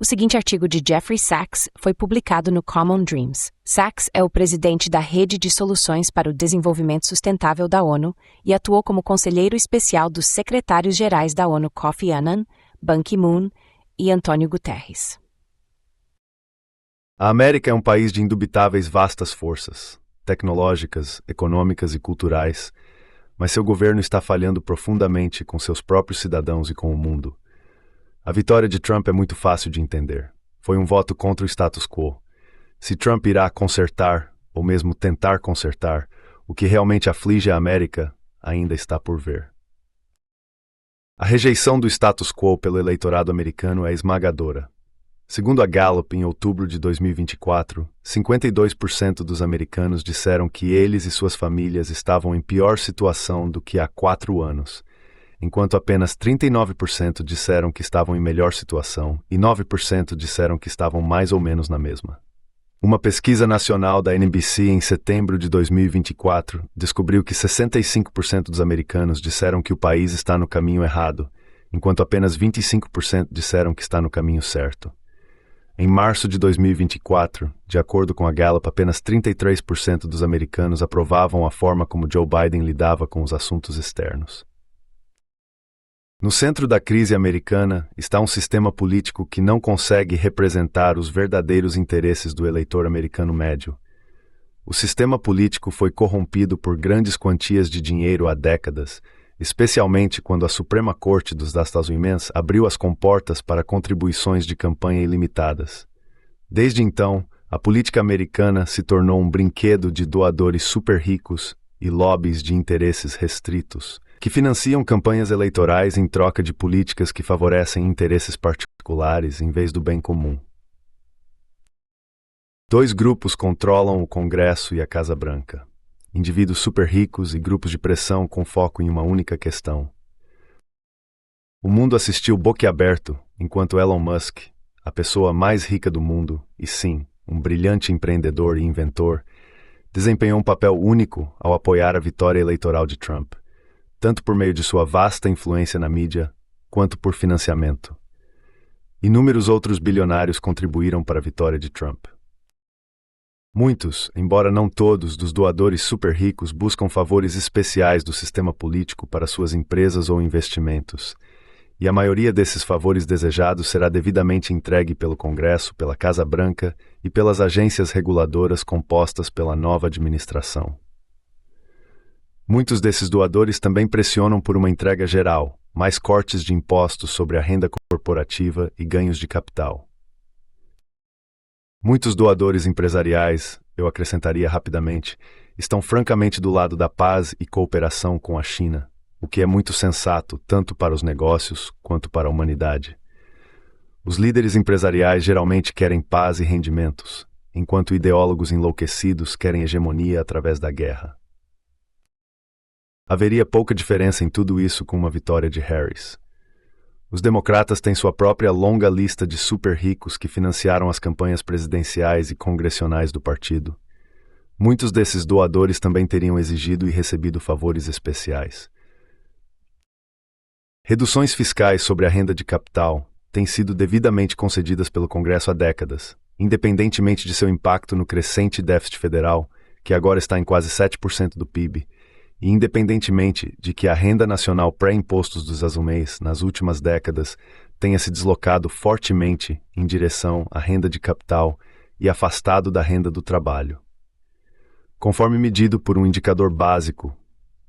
O seguinte artigo de Jeffrey Sachs foi publicado no Common Dreams. Sachs é o presidente da Rede de Soluções para o Desenvolvimento Sustentável da ONU e atuou como conselheiro especial dos secretários-gerais da ONU Kofi Annan, Ban Ki-moon e Antônio Guterres. A América é um país de indubitáveis vastas forças, tecnológicas, econômicas e culturais, mas seu governo está falhando profundamente com seus próprios cidadãos e com o mundo. A vitória de Trump é muito fácil de entender. Foi um voto contra o status quo. Se Trump irá consertar, ou mesmo tentar consertar, o que realmente aflige a América, ainda está por ver. A rejeição do status quo pelo eleitorado americano é esmagadora. Segundo a Gallup, em outubro de 2024, 52% dos americanos disseram que eles e suas famílias estavam em pior situação do que há 4 anos, enquanto apenas 39% disseram que estavam em melhor situação e 9% disseram que estavam mais ou menos na mesma. Uma pesquisa nacional da NBC em setembro de 2024 descobriu que 65% dos americanos disseram que o país está no caminho errado, enquanto apenas 25% disseram que está no caminho certo. Em março de 2024, de acordo com a Gallup, apenas 33% dos americanos aprovavam a forma como Joe Biden lidava com os assuntos externos. No centro da crise americana está um sistema político que não consegue representar os verdadeiros interesses do eleitor americano médio. O sistema político foi corrompido por grandes quantias de dinheiro há décadas, especialmente quando a Suprema Corte dos Estados Unidos abriu as comportas para contribuições de campanha ilimitadas. Desde então, a política americana se tornou um brinquedo de doadores super ricos e lobbies de interesses restritos, que financiam campanhas eleitorais em troca de políticas que favorecem interesses particulares em vez do bem comum. 2 grupos controlam o Congresso e a Casa Branca. Indivíduos super ricos e grupos de pressão com foco em uma única questão. O mundo assistiu boquiaberto enquanto Elon Musk, a pessoa mais rica do mundo, e sim, um brilhante empreendedor e inventor, desempenhou um papel único ao apoiar a vitória eleitoral de Trump, tanto por meio de sua vasta influência na mídia, quanto por financiamento. Inúmeros outros bilionários contribuíram para a vitória de Trump. Muitos, embora não todos, dos doadores super ricos buscam favores especiais do sistema político para suas empresas ou investimentos, e a maioria desses favores desejados será devidamente entregue pelo Congresso, pela Casa Branca e pelas agências reguladoras compostas pela nova administração. Muitos desses doadores também pressionam por uma entrega geral, mais cortes de impostos sobre a renda corporativa e ganhos de capital. Muitos doadores empresariais, eu acrescentaria rapidamente, estão francamente do lado da paz e cooperação com a China, o que é muito sensato tanto para os negócios quanto para a humanidade. Os líderes empresariais geralmente querem paz e rendimentos, enquanto ideólogos enlouquecidos querem hegemonia através da guerra. Haveria pouca diferença em tudo isso com uma vitória de Harris. Os democratas têm sua própria longa lista de super ricos que financiaram as campanhas presidenciais e congressionais do partido. Muitos desses doadores também teriam exigido e recebido favores especiais. Reduções fiscais sobre a renda de capital têm sido devidamente concedidas pelo Congresso há décadas, independentemente de seu impacto no crescente déficit federal, que agora está em quase 7% do PIB, e independentemente de que a renda nacional pré-impostos dos Estados nas últimas décadas tenha se deslocado fortemente em direção à renda de capital e afastado da renda do trabalho. Conforme medido por um indicador básico,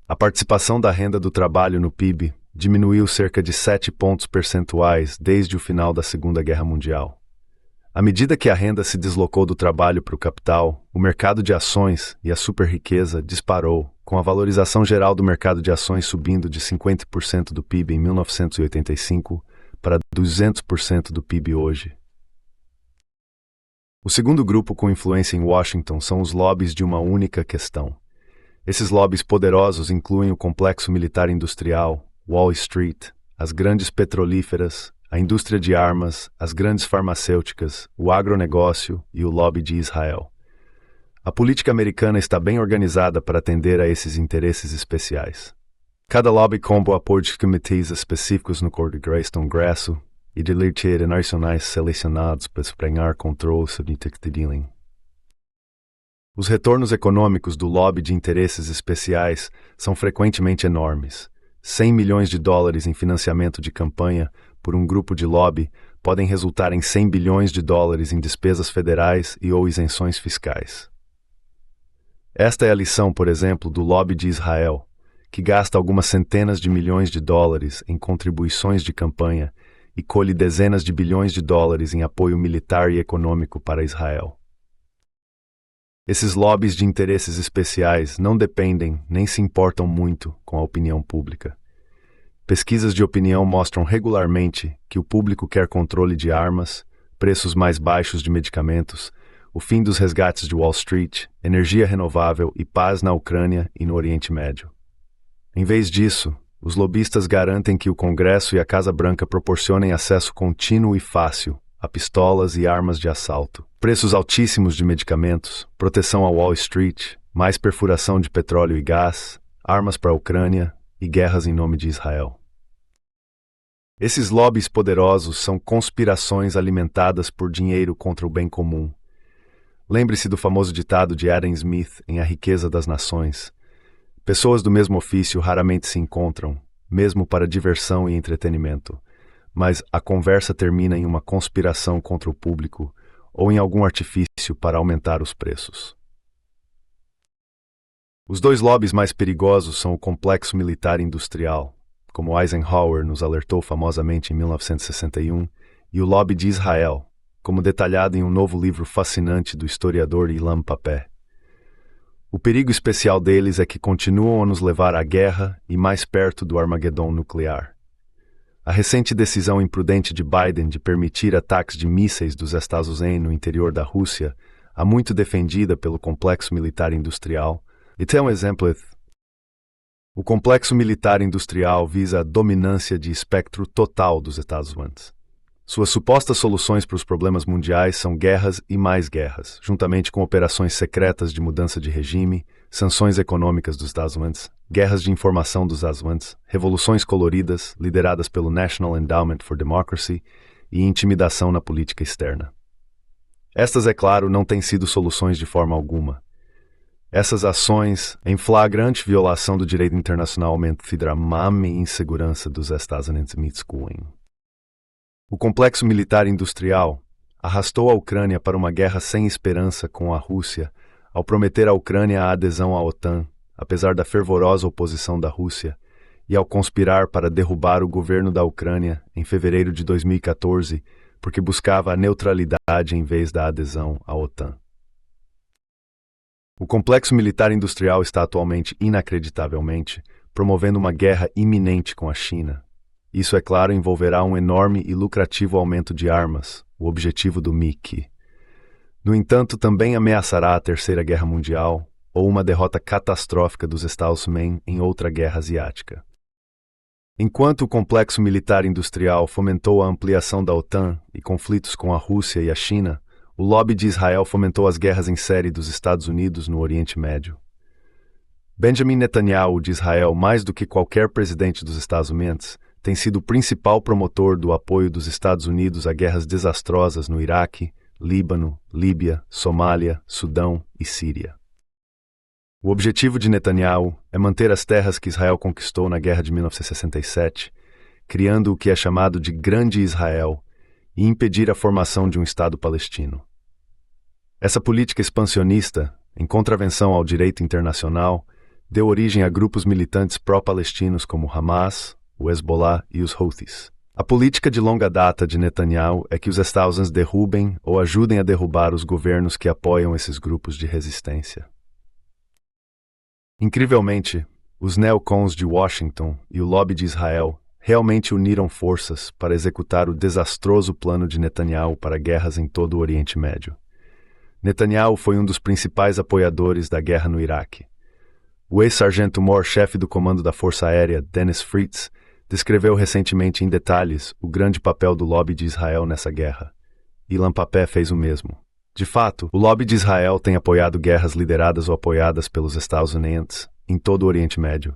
a participação da renda do trabalho no PIB diminuiu cerca de 7 pontos percentuais desde o final da Segunda Guerra Mundial. À medida que a renda se deslocou do trabalho para o capital, o mercado de ações e a superriqueza disparou, com a valorização geral do mercado de ações subindo de 50% do PIB em 1985 para 200% do PIB hoje. O segundo grupo com influência em Washington são os lobbies de uma única questão. Esses lobbies poderosos incluem o complexo militar industrial, Wall Street, as grandes petrolíferas, a indústria de armas, as grandes farmacêuticas, o agronegócio e o lobby de Israel. A política americana está bem organizada para atender a esses interesses especiais. Cada lobby compõe apoio de comitês específicos no Congresso, e de leite nacionais selecionados para ganhar controle sobre o dealing. Os retornos econômicos do lobby de interesses especiais são frequentemente enormes. 100 milhões de dólares em financiamento de campanha por um grupo de lobby podem resultar em 100 bilhões de dólares em despesas federais e ou isenções fiscais. Esta é a lição, por exemplo, do lobby de Israel, que gasta algumas centenas de milhões de dólares em contribuições de campanha e colhe dezenas de bilhões de dólares em apoio militar e econômico para Israel. Esses lobbies de interesses especiais não dependem nem se importam muito com a opinião pública. Pesquisas de opinião mostram regularmente que o público quer controle de armas, preços mais baixos de medicamentos, o fim dos resgates de Wall Street, energia renovável e paz na Ucrânia e no Oriente Médio. Em vez disso, os lobistas garantem que o Congresso e a Casa Branca proporcionem acesso contínuo e fácil a pistolas e armas de assalto, preços altíssimos de medicamentos, proteção a Wall Street, mais perfuração de petróleo e gás, armas para a Ucrânia e guerras em nome de Israel. Esses lobbies poderosos são conspirações alimentadas por dinheiro contra o bem comum. Lembre-se do famoso ditado de Adam Smith em A Riqueza das Nações. Pessoas do mesmo ofício raramente se encontram, mesmo para diversão e entretenimento, mas a conversa termina em uma conspiração contra o público ou em algum artifício para aumentar os preços. Os dois lobbies mais perigosos são o complexo militar industrial, como Eisenhower nos alertou famosamente em 1961, e o lobby de Israel, como detalhado em um novo livro fascinante do historiador Ilan Pappé. O perigo especial deles é que continuam a nos levar à guerra e mais perto do Armagedon nuclear. A recente decisão imprudente de Biden de permitir ataques de mísseis dos Estados Unidos no interior da Rússia, há muito defendida pelo complexo militar industrial, e tem um exemplo. O complexo militar industrial visa a dominância de espectro total dos Estados Unidos. Suas supostas soluções para os problemas mundiais são guerras e mais guerras, juntamente com operações secretas de mudança de regime, sanções econômicas dos Estados Unidos, guerras de informação dos Estados Unidos, revoluções coloridas lideradas pelo National Endowment for Democracy e intimidação na política externa. Estas, é claro, não têm sido soluções de forma alguma. Essas ações, em flagrante violação do direito internacional, aumentam a insegurança dos Estados Unidos. O complexo militar industrial arrastou a Ucrânia para uma guerra sem esperança com a Rússia ao prometer à Ucrânia a adesão à OTAN, apesar da fervorosa oposição da Rússia, e ao conspirar para derrubar o governo da Ucrânia em fevereiro de 2014, porque buscava a neutralidade em vez da adesão à OTAN. O complexo militar industrial está atualmente, inacreditavelmente, promovendo uma guerra iminente com a China. Isso, é claro, envolverá um enorme e lucrativo aumento de armas, o objetivo do MIC. No entanto, também ameaçará a Terceira Guerra Mundial ou uma derrota catastrófica dos Estados Unidos em outra guerra asiática. Enquanto o complexo militar industrial fomentou a ampliação da OTAN e conflitos com a Rússia e a China, o lobby de Israel fomentou as guerras em série dos Estados Unidos no Oriente Médio. Benjamin Netanyahu de Israel, mais do que qualquer presidente dos Estados Unidos, tem sido o principal promotor do apoio dos Estados Unidos a guerras desastrosas no Iraque, Líbano, Líbia, Somália, Sudão e Síria. O objetivo de Netanyahu é manter as terras que Israel conquistou na Guerra de 1967, criando o que é chamado de Grande Israel, e impedir a formação de um Estado palestino. Essa política expansionista, em contravenção ao direito internacional, deu origem a grupos militantes pró-palestinos como Hamas, o Hezbollah e os Houthis. A política de longa data de Netanyahu é que os Estados Unidos derrubem ou ajudem a derrubar os governos que apoiam esses grupos de resistência. Incrivelmente, os neocons de Washington e o lobby de Israel realmente uniram forças para executar o desastroso plano de Netanyahu para guerras em todo o Oriente Médio. Netanyahu foi um dos principais apoiadores da guerra no Iraque. O ex-sargento-mor chefe do comando da Força Aérea, Dennis Fritz, descreveu recentemente em detalhes o grande papel do lobby de Israel nessa guerra. Ilan Pappé fez o mesmo. De fato, o lobby de Israel tem apoiado guerras lideradas ou apoiadas pelos Estados Unidos em todo o Oriente Médio,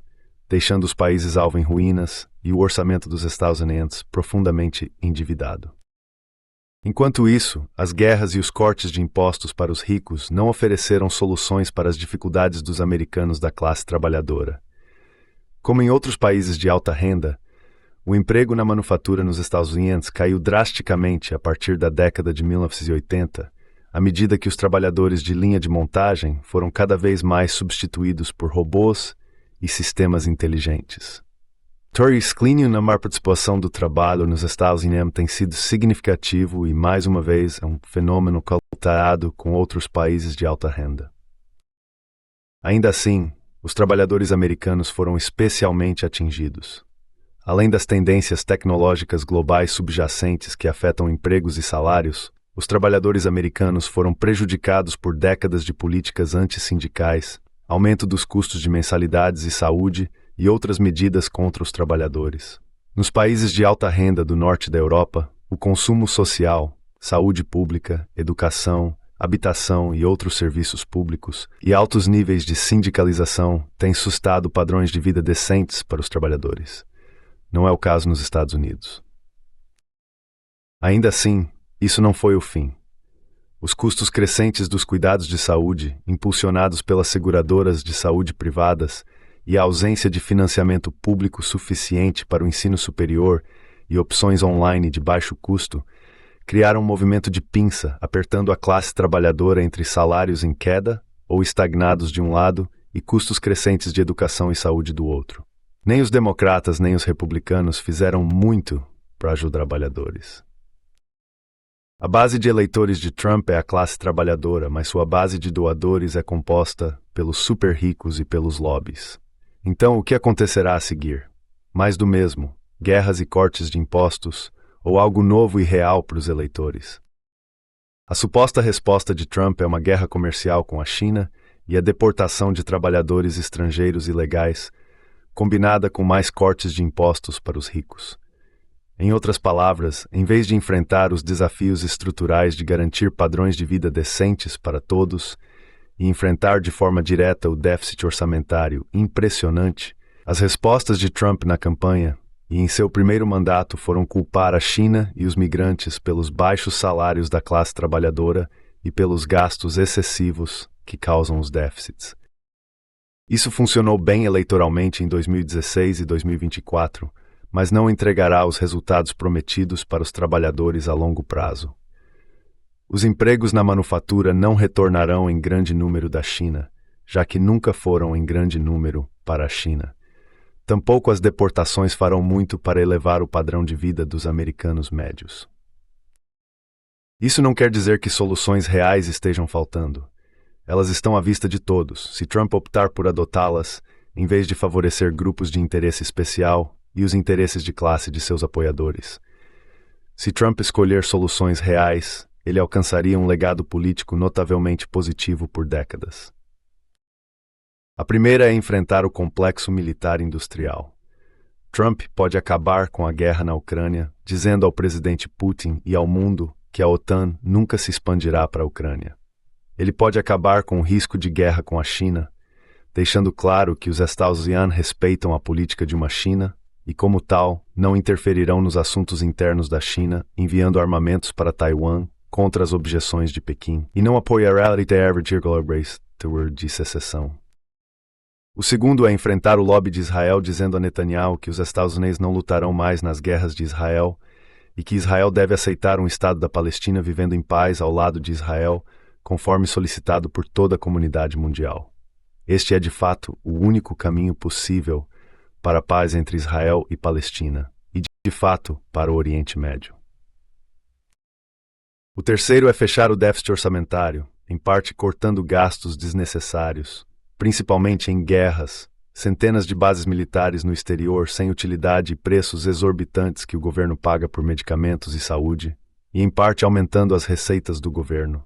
deixando os países alvo em ruínas e o orçamento dos Estados Unidos profundamente endividado. Enquanto isso, as guerras e os cortes de impostos para os ricos não ofereceram soluções para as dificuldades dos americanos da classe trabalhadora. Como em outros países de alta renda, o emprego na manufatura nos Estados Unidos caiu drasticamente a partir da década de 1980, à medida que os trabalhadores de linha de montagem foram cada vez mais substituídos por robôs e sistemas inteligentes. O declínio na participação do trabalho nos Estados Unidos tem sido significativo e, mais uma vez, é um fenômeno comparado com outros países de alta renda. Ainda assim, os trabalhadores americanos foram especialmente atingidos. Além das tendências tecnológicas globais subjacentes que afetam empregos e salários, os trabalhadores americanos foram prejudicados por décadas de políticas antissindicais, aumento dos custos de mensalidades e saúde e outras medidas contra os trabalhadores. Nos países de alta renda do norte da Europa, o consumo social, saúde pública, educação, habitação e outros serviços públicos e altos níveis de sindicalização têm sustentado padrões de vida decentes para os trabalhadores. Não é o caso nos Estados Unidos. Ainda assim, isso não foi o fim. Os custos crescentes dos cuidados de saúde, impulsionados pelas seguradoras de saúde privadas, e a ausência de financiamento público suficiente para o ensino superior e opções online de baixo custo, criaram um movimento de pinça, apertando a classe trabalhadora entre salários em queda ou estagnados de um lado e custos crescentes de educação e saúde do outro. Nem os democratas nem os republicanos fizeram muito para ajudar os trabalhadores. A base de eleitores de Trump é a classe trabalhadora, mas sua base de doadores é composta pelos super ricos e pelos lobbies. Então, o que acontecerá a seguir? Mais do mesmo, guerras e cortes de impostos, ou algo novo e real para os eleitores? A suposta resposta de Trump é uma guerra comercial com a China e a deportação de trabalhadores estrangeiros ilegais, combinada com mais cortes de impostos para os ricos. Em outras palavras, em vez de enfrentar os desafios estruturais de garantir padrões de vida decentes para todos e enfrentar de forma direta o déficit orçamentário impressionante, as respostas de Trump na campanha e em seu primeiro mandato foram culpar a China e os migrantes pelos baixos salários da classe trabalhadora e pelos gastos excessivos que causam os déficits. Isso funcionou bem eleitoralmente em 2016 e 2024, mas não entregará os resultados prometidos para os trabalhadores a longo prazo. Os empregos na manufatura não retornarão em grande número da China, já que nunca foram em grande número para a China. Tampouco as deportações farão muito para elevar o padrão de vida dos americanos médios. Isso não quer dizer que soluções reais estejam faltando. Elas estão à vista de todos, se Trump optar por adotá-las, em vez de favorecer grupos de interesse especial e os interesses de classe de seus apoiadores. Se Trump escolher soluções reais, ele alcançaria um legado político notavelmente positivo por décadas. A primeira é enfrentar o complexo militar industrial. Trump pode acabar com a guerra na Ucrânia, dizendo ao presidente Putin e ao mundo que a OTAN nunca se expandirá para a Ucrânia. Ele pode acabar com o risco de guerra com a China, deixando claro que os Estados Unidos respeitam a política de uma China e, como tal, não interferirão nos assuntos internos da China, enviando armamentos para Taiwan contra as objeções de Pequim, e não apoiará a de secessão. O segundo é enfrentar o lobby de Israel dizendo a Netanyahu que os Estados Unidos não lutarão mais nas guerras de Israel e que Israel deve aceitar um Estado da Palestina vivendo em paz ao lado de Israel, conforme solicitado por toda a comunidade mundial. Este é, de fato, o único caminho possível para a paz entre Israel e Palestina e, de fato, para o Oriente Médio. O terceiro é fechar o déficit orçamentário, em parte cortando gastos desnecessários, principalmente em guerras, centenas de bases militares no exterior sem utilidade e preços exorbitantes que o governo paga por medicamentos e saúde, e em parte aumentando as receitas do governo.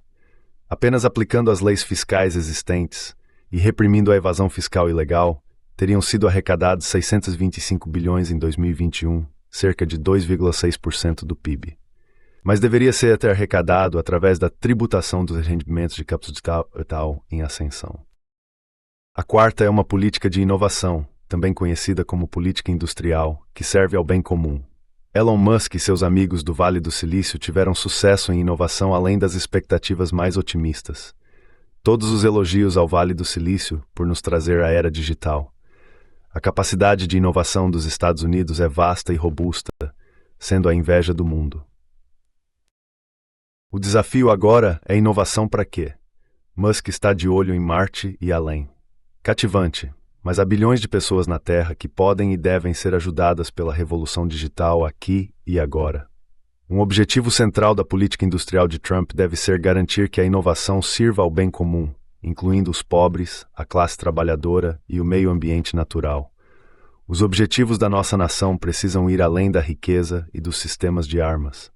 Apenas aplicando as leis fiscais existentes e reprimindo a evasão fiscal ilegal, teriam sido arrecadados 625 bilhões em 2021, cerca de 2,6% do PIB. Mas deveria ser até arrecadado através da tributação dos rendimentos de capital em ascensão. A quarta é uma política de inovação, também conhecida como política industrial, que serve ao bem comum. Elon Musk e seus amigos do Vale do Silício tiveram sucesso em inovação além das expectativas mais otimistas. Todos os elogios ao Vale do Silício por nos trazer a era digital. A capacidade de inovação dos Estados Unidos é vasta e robusta, sendo a inveja do mundo. O desafio agora é inovação para quê? Musk está de olho em Marte e além. Cativante, mas há bilhões de pessoas na Terra que podem e devem ser ajudadas pela revolução digital aqui e agora. Um objetivo central da política industrial de Trump deve ser garantir que a inovação sirva ao bem comum, incluindo os pobres, a classe trabalhadora e o meio ambiente natural. Os objetivos da nossa nação precisam ir além da riqueza e dos sistemas de armas.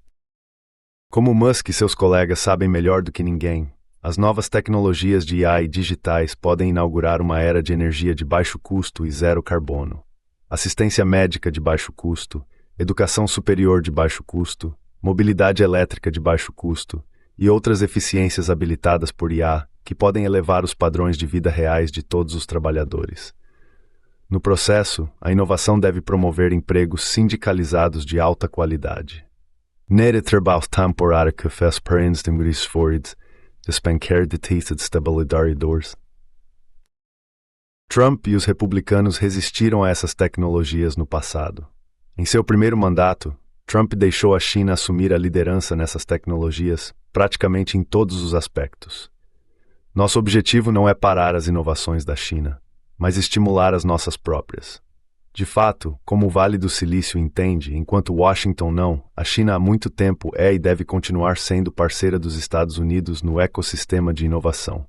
Como Musk e seus colegas sabem melhor do que ninguém, as novas tecnologias de IA e digitais podem inaugurar uma era de energia de baixo custo e zero carbono. Assistência médica de baixo custo, educação superior de baixo custo, mobilidade elétrica de baixo custo e outras eficiências habilitadas por IA que podem elevar os padrões de vida reais de todos os trabalhadores. No processo, a inovação deve promover empregos sindicalizados de alta qualidade. Nere trabalho temporário fez para indistinguir-se despencar de testa de estabilidade. Trump e os republicanos resistiram a essas tecnologias no passado. Em seu primeiro mandato, Trump deixou a China assumir a liderança nessas tecnologias praticamente em todos os aspectos. Nosso objetivo não é parar as inovações da China, mas estimular as nossas próprias. De fato, como o Vale do Silício entende, enquanto Washington não, a China há muito tempo é e deve continuar sendo parceira dos Estados Unidos no ecossistema de inovação.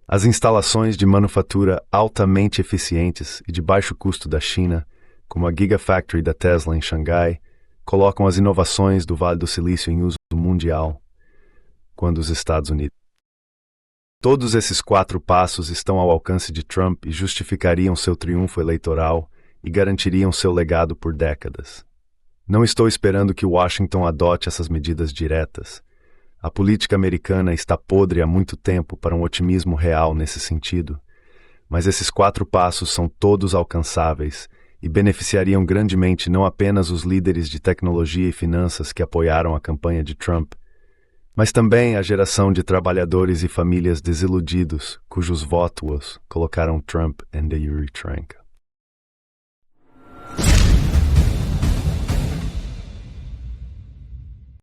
As instalações de manufatura altamente eficientes e de baixo custo da China, como a Gigafactory da Tesla em Xangai, colocam as inovações do Vale do Silício em uso mundial, quando os Estados Unidos. Todos esses 4 passos estão ao alcance de Trump e justificariam seu triunfo eleitoral e garantiriam seu legado por décadas. Não estou esperando que Washington adote essas medidas diretas. A política americana está podre há muito tempo para um otimismo real nesse sentido, mas esses 4 passos são todos alcançáveis e beneficiariam grandemente não apenas os líderes de tecnologia e finanças que apoiaram a campanha de Trump, mas também a geração de trabalhadores e famílias desiludidos cujos votos colocaram Trump em the Uri Tranca.